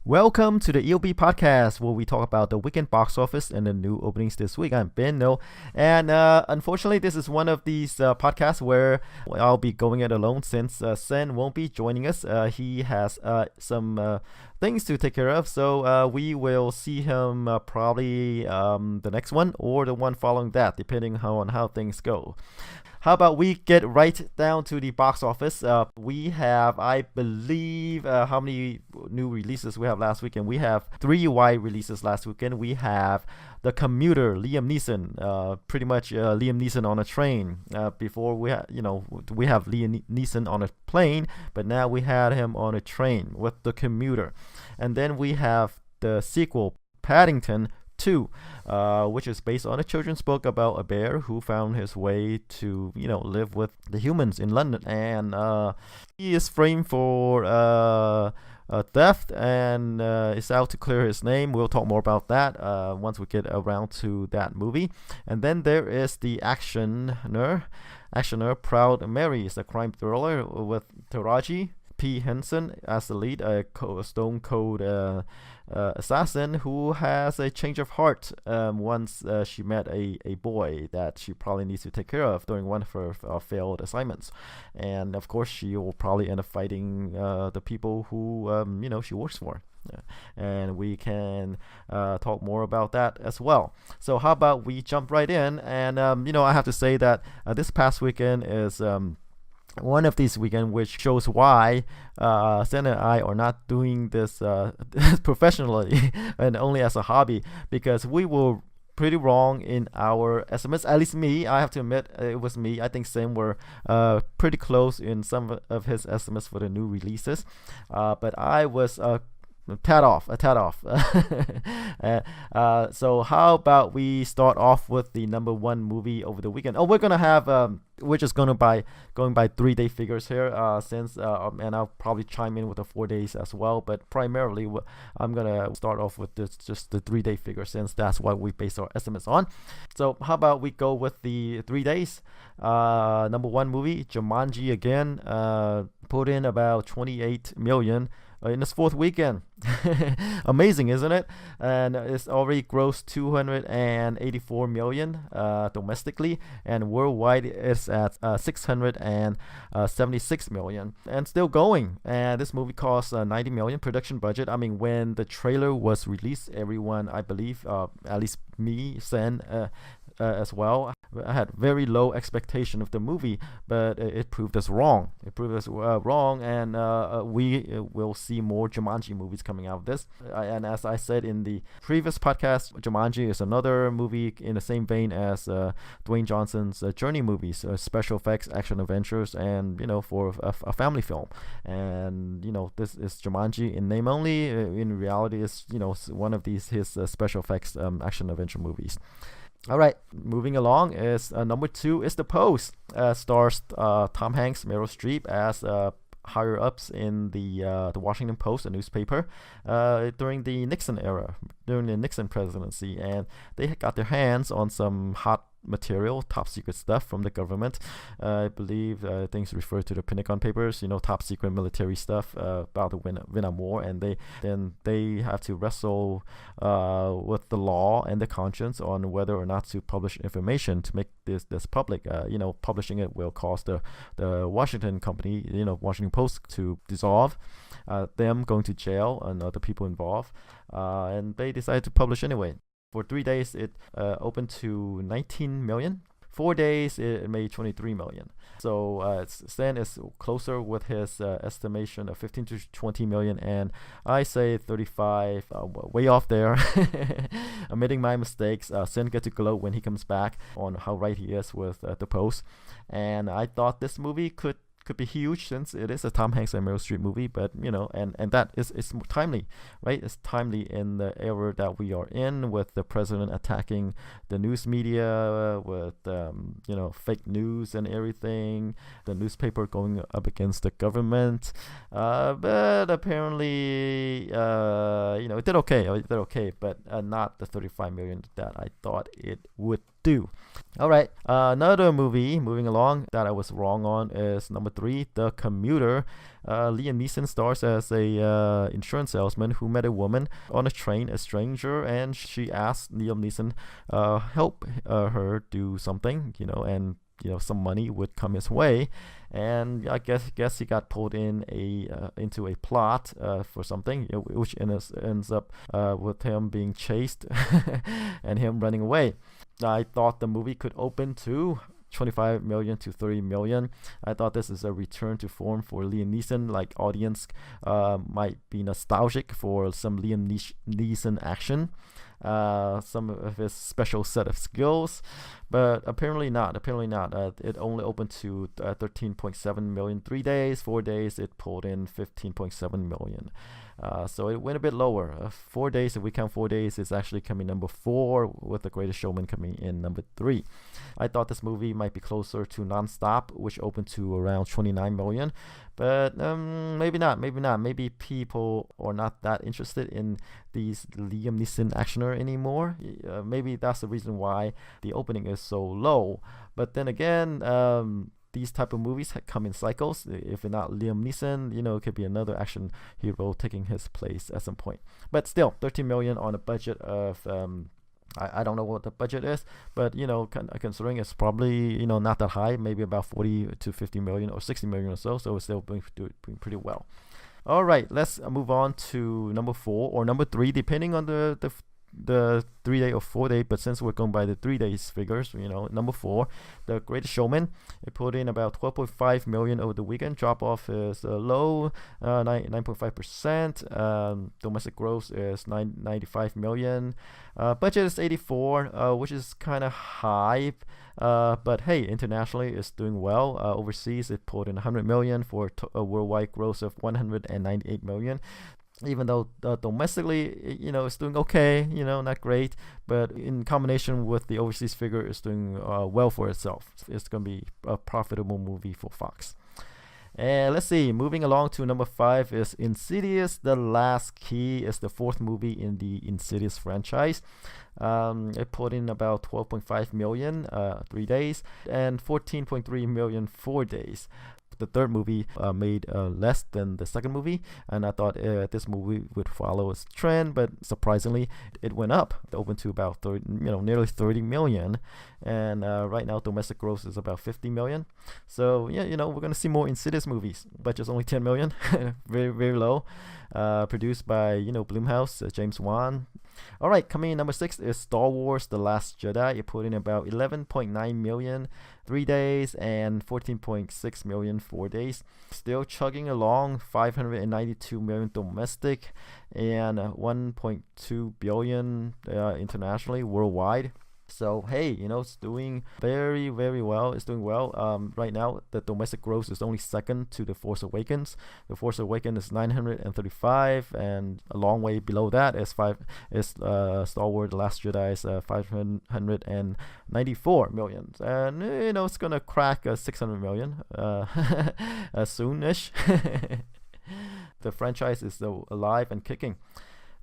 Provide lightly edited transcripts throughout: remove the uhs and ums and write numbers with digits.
Welcome to the EOB podcast, where we talk about the weekend box office and the new openings this week. I'm Ben No, and unfortunately, this is one of these podcasts where I'll be going it alone since Sen won't be joining us. He has some things to take care of, so we will see him probably the next one or the one following that, depending on how things go. How about we get right down to the box office? We have, I believe, how many new releases we have last weekend? We have 3 wide releases last weekend. We have The Commuter, Liam Neeson, pretty much Liam Neeson on a train. Before we have Liam Neeson on a plane, but now we had him on a train with The Commuter. And then we have the sequel, Paddington 2, which is based on a children's book about a bear who found his way to, live with the humans in London. And he is framed for theft and is out to clear his name. We'll talk more about that once we get around to that movie. And then there is the actioner Proud Mary. Is a crime thriller with Taraji P. Henson as the lead, a stone cold assassin who has a change of heart once she met a boy that she probably needs to take care of during one of her failed assignments. And of course, she will probably end up fighting the people who she works for. And we can talk more about that as well. So how about we jump right in? And I have to say that this past weekend is one of these weekends, which shows why Sen and I are not doing this professionally and only as a hobby, because we were pretty wrong in our estimates. At least me, I have to admit, it was me. I think Sen were pretty close in some of his estimates for the new releases, but I was a tad off. So how about we start off with the number one movie over the weekend? We're just going by 3-day figures here, since and I'll probably chime in with the 4 days as well, but primarily I'm gonna start off with just the 3-day figure, since that's what we base our estimates on. So how about we go with the 3 days? Number one movie, Jumanji again, put in about 28 million in its 4th weekend. Amazing, isn't it? And it's already grossed 284 million domestically, and worldwide it's at 676 million, and still going. And this movie cost 90 million production budget. I mean, when the trailer was released, everyone, I believe, at least me, Sen, as well, I had very low expectation of the movie, but it proved us wrong. And we will see more Jumanji movies coming out of this. And as I said in the previous podcast, Jumanji is another movie in the same vein as Dwayne Johnson's Journey movies, special effects, action adventures, and for a family film. And this is Jumanji in name only. In reality, is one of his special effects action adventure movies. All right, moving along is number 2 is The Post. Stars Tom Hanks, Meryl Streep as higher ups in the Washington Post, a newspaper, during the Nixon era, during the Nixon presidency, and they got their hands on some hot material, top secret stuff from the government. I believe things refer to the Pentagon Papers, top secret military stuff about the Vietnam War, and they have to wrestle with the law and the conscience on whether or not to publish information to make this public. Publishing it will cause the Washington company, Washington Post, to dissolve, them going to jail, and other people involved, and they decided to publish anyway. For 3 days, it opened to 19 million. 4 days, it made 23 million. So Sen is closer with his estimation of 15 to 20 million, and I say 35, way off there. Admitting my mistakes. Sen gets to gloat when he comes back on how right he is with The Post. And I thought this movie could be huge, since it is a Tom Hanks and Meryl Streep movie, but and that is timely, right? It's timely in the era that we are in, with the president attacking the news media with fake news and everything, the newspaper going up against the government, but apparently it did okay, but not the 35 million that I thought it would do. All right, another movie moving along that I was wrong on is number 3, The Commuter. Liam Neeson stars as a insurance salesman who met a woman on a train, a stranger, and she asked Liam Neeson help her do something, and some money would come his way, and I guess he got pulled into a plot for something, which ends up with him being chased and him running away. I thought the movie could open to 25 million to 30 million. I thought this is a return to form for Liam Neeson. Like, audience might be nostalgic for some Liam Neeson action, some of his special set of skills, but apparently not. It only opened to 13.7 million 3 days. 4 days it pulled in 15.7 million. So it went a bit lower. 4 days, if we count 4 days, it's actually coming number 4, with The Greatest Showman coming in number 3. I thought this movie might be closer to Non-Stop, which opened to around 29 million, but maybe not. Maybe people are not that interested in these Liam Neeson actioner anymore. Maybe that's the reason why the opening is so low. But then again, these type of movies come in cycles. If it's not Liam Neeson, it could be another action hero taking his place at some point. But still, 13 million on a budget of I don't know what the budget is, but considering it's probably not that high, maybe about 40 to 50 million or 60 million or so. So it's still doing pretty well. All right, let's move on to number 4 or number 3, depending on the 3 day or 4 day, but since we're going by the 3 days figures, number 4, The Greatest Showman. It put in about 12.5 million over the weekend. Drop off is low, 9.5%. Domestic gross is 95 million. Budget is 84, which is kind of high. But hey, internationally it's doing well. Overseas it pulled in 100 million for a worldwide gross of 198 million. Even though domestically, it's doing okay, not great, but in combination with the overseas figure, it's doing well for itself. It's going to be a profitable movie for Fox. And let's see, moving along to number 5 is Insidious, The Last Key. Is the 4th movie in the Insidious franchise. It put in about 12.5 million 3 days and 14.3 million 4 days. The 3rd movie made less than the 2nd movie, and I thought this movie would follow its trend, but surprisingly it went up. It opened to about nearly 30 million, and right now domestic gross is about 50 million. So yeah, we're gonna see more Insidious movies. Budget's only 10 million, very, very low. Produced by Blumhouse, James Wan. All right, coming in number 6 is Star Wars: The Last Jedi. It put in about 11.9 million 3 days and 14.6 million 4 days. Still chugging along, 592 million domestic and 1.2 billion internationally, worldwide. So hey, it's doing very, very well. It's doing well. Right now, the domestic gross is only second to The Force Awakens. The Force Awakens is 935, and a long way below that is Star Wars: The Last Jedi is 594 million, and it's gonna crack 600 million soonish. The franchise is still alive and kicking.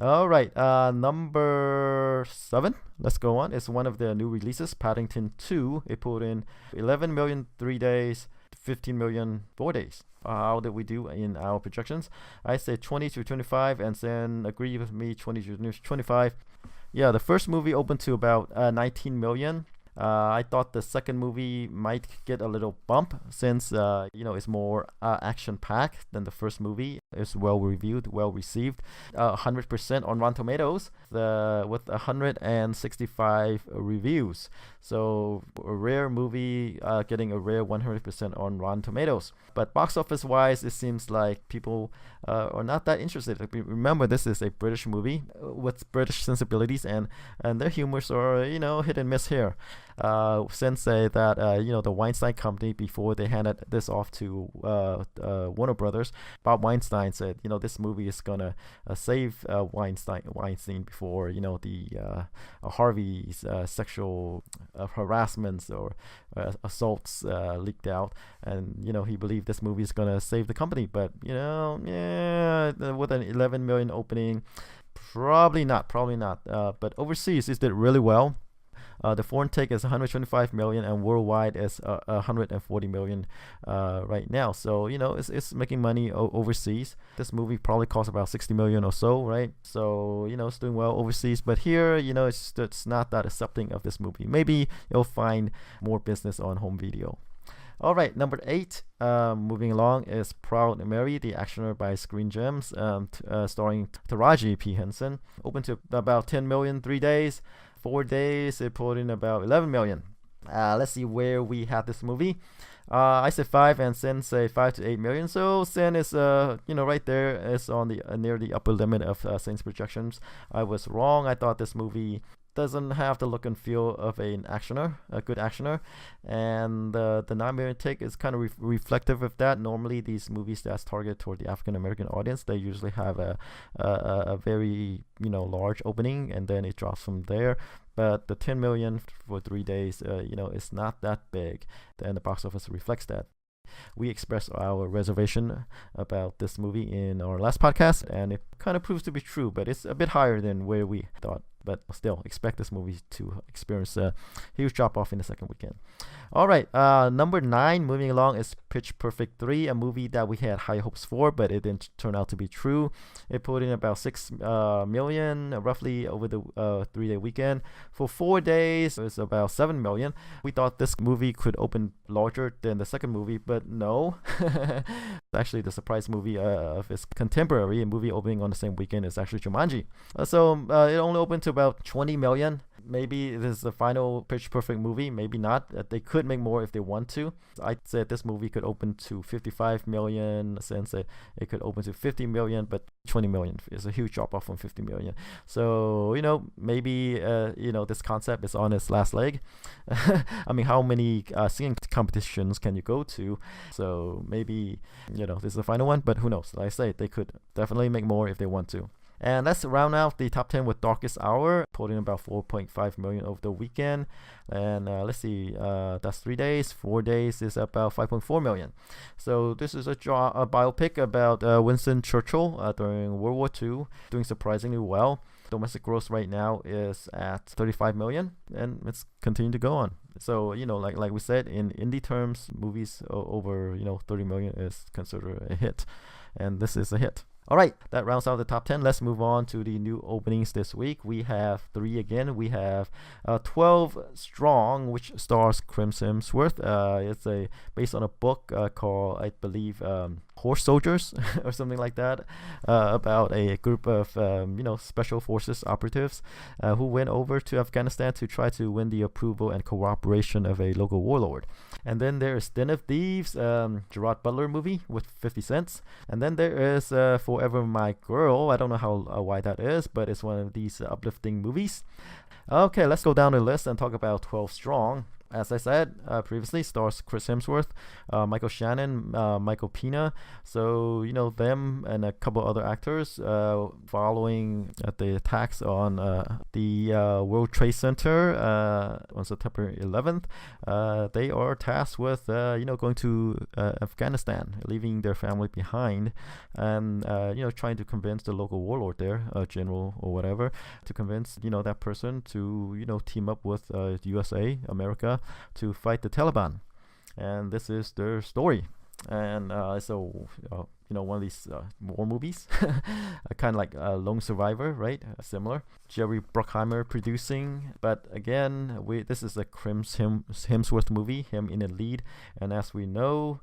All right, number 7, let's go on. It's one of the new releases, Paddington 2. It put in 11 million 3 days, 15 million 4 days. How did we do in our projections? I said 20 to 25, and then agree with me, 20 to 25. Yeah, the first movie opened to about 19 million. I thought the second movie might get a little bump since it's more action-packed than the first movie. It's well reviewed, well received, 100% on Rotten Tomatoes, with 165 reviews. So a rare movie getting a rare 100% on Rotten Tomatoes. But box office wise, it seems like people are not that interested. Remember, this is a British movie with British sensibilities, and their humors are hit and miss here. Since that the Weinstein Company, before they handed this off to Warner Brothers, Bob Weinstein said this movie is gonna save Weinstein before the Harvey's sexual harassments or assaults leaked out, and he believed this movie is gonna save the company. But with an 11 million opening, probably not. But overseas it did really well. The foreign take is 125 million, and worldwide is 140 million right now. So it's making money overseas. This movie probably cost about 60 million or so, right? So it's doing well overseas, but here it's not that accepting of this movie. Maybe you'll find more business on home video. All right, number 8, moving along, is Proud Mary, the actioner by Screen Gems, starring Taraji P. Henson. Open to about 10 million, 3 days. 4 days, it pulled in about 11 million. Let's see where we had this movie. I said 5, and Sen say 5 to 8 million. So Sen is, right there. It's on the near the upper limit of Sen's projections. I was wrong. I thought this movie doesn't have the look and feel of a good actioner, and the 9 million take is kind of reflective of that. Normally, these movies that's targeted toward the African American audience, they usually have a very large opening, and then it drops from there. But the 10 million for 3 days, it's not that big, and the box office reflects that. We expressed our reservation about this movie in our last podcast, and it kind of proves to be true, but it's a bit higher than where we thought. But still, expect this movie to experience a huge drop-off in the second weekend. All right, number 9, moving along, is Pitch Perfect 3, a movie that we had high hopes for, but it didn't turn out to be true. It put in about 6 million, roughly, over the 3-day weekend. For 4 days, it was about 7 million. We thought this movie could open larger than the second movie, but no. Actually, the surprise movie of its contemporary movie opening on the same weekend is actually Jumanji. So it only opened to about 20 million. Maybe this is the final Pitch Perfect movie, maybe not. They could make more if they want to. I said this movie could open to 55 million, since it could open to 50 million, but 20 million is a huge drop off from 50 million. So maybe this concept is on its last leg. I mean, how many singing competitions can you go to? So maybe this is the final one, but who knows? Like I say, they could definitely make more if they want to. And let's round out the top 10 with Darkest Hour, putting about 4.5 million over the weekend. And let's see, that's 3 days. 4 days is about 5.4 million. So this is a biopic about Winston Churchill during World War II, doing surprisingly well. Domestic gross right now is at 35 million, and it's continuing to go on. So like we said, in indie terms, movies over 30 million is considered a hit, and this is a hit. All right, that rounds out the top 10. Let's move on to the new openings this week. We have 3 again. We have 12 Strong, which stars Chris Hemsworth. It's based on a book called, I believe, Horse Soldiers or something like that, about a group of special forces operatives who went over to Afghanistan to try to win the approval and cooperation of a local warlord. And then there's Den of Thieves, Gerard Butler movie with 50 Cent. And then there is Forever My Girl. I don't know why that is, but it's one of these uplifting movies. Okay, let's go down the list and talk about 12 Strong. As I said previously, stars Chris Hemsworth, Michael Shannon, Michael Pena. So, them and a couple other actors following the attacks on the World Trade Center on September 11th. They are tasked with, going to Afghanistan, leaving their family behind, and, trying to convince the local warlord there, general or whatever, to convince, that person to, team up with USA, America, to fight the Taliban. And this is their story. And so one of these war movies, kind of like Lone Survivor, right? Similar. Jerry Bruckheimer producing, but again, this is a Chris Hemsworth movie, him in the lead. And as we know,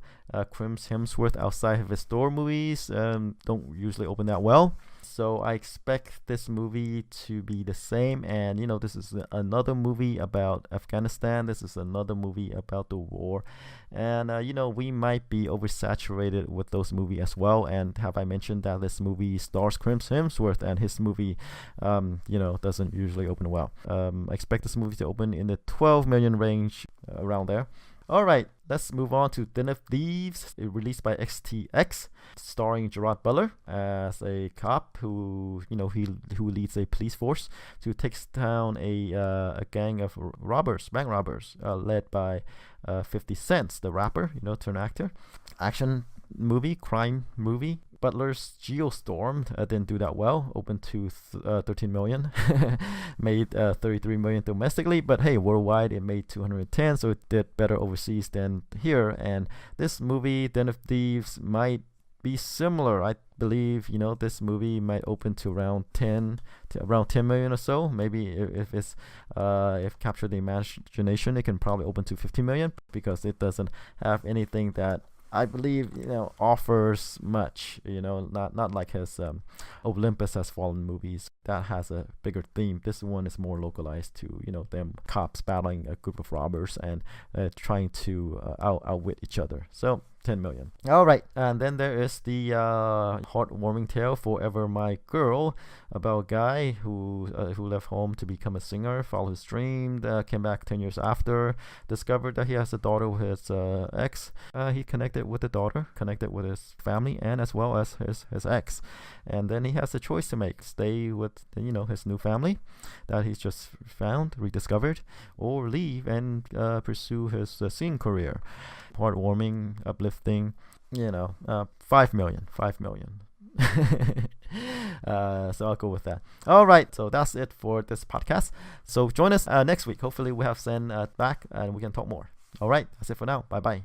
Chris Hemsworth outside of his Thor movies don't usually open that well. So I expect this movie to be the same. And this is another movie about Afghanistan. This is another movie about the war. And we might be oversaturated with those movies as well. And have I mentioned that this movie stars Chris Hemsworth, and his movie doesn't usually open well. I expect this movie to open in the 12 million range, around there. All right, let's move on to Den of Thieves, released by XTX, starring Gerard Butler as a cop who leads a police force to take down a gang of bank robbers, led by 50 Cent, the rapper, turned actor. Action movie, crime movie, Butler's Geostorm didn't do that well. Opened to 13 million, made 33 million domestically, but hey, worldwide it made 210, so it did better overseas than here. And this movie, Den of Thieves, might be similar. I believe this movie might open to around 10 million or so. Maybe if it's if Capture the Imagination, it can probably open to 15 million, because it doesn't have anything that I believe offers much. Not like his Olympus Has Fallen movies that has a bigger theme. This one is more localized to them cops battling a group of robbers and trying to outwit each other. So 10 million. All right, and then there is the heartwarming tale, Forever My Girl, about a guy who left home to become a singer, followed his dream, came back 10 years after, discovered that he has a daughter with his ex. He connected with the daughter, connected with his family, and as well as his ex. And then he has a choice to make: stay with his new family that he's just found, rediscovered, or leave and pursue his singing career. Heartwarming, uplifting, 5 million. So I'll go with that. All right, so that's it for this podcast. So join us next week. Hopefully we have Sen back and we can talk more. All right, that's it for now. Bye bye.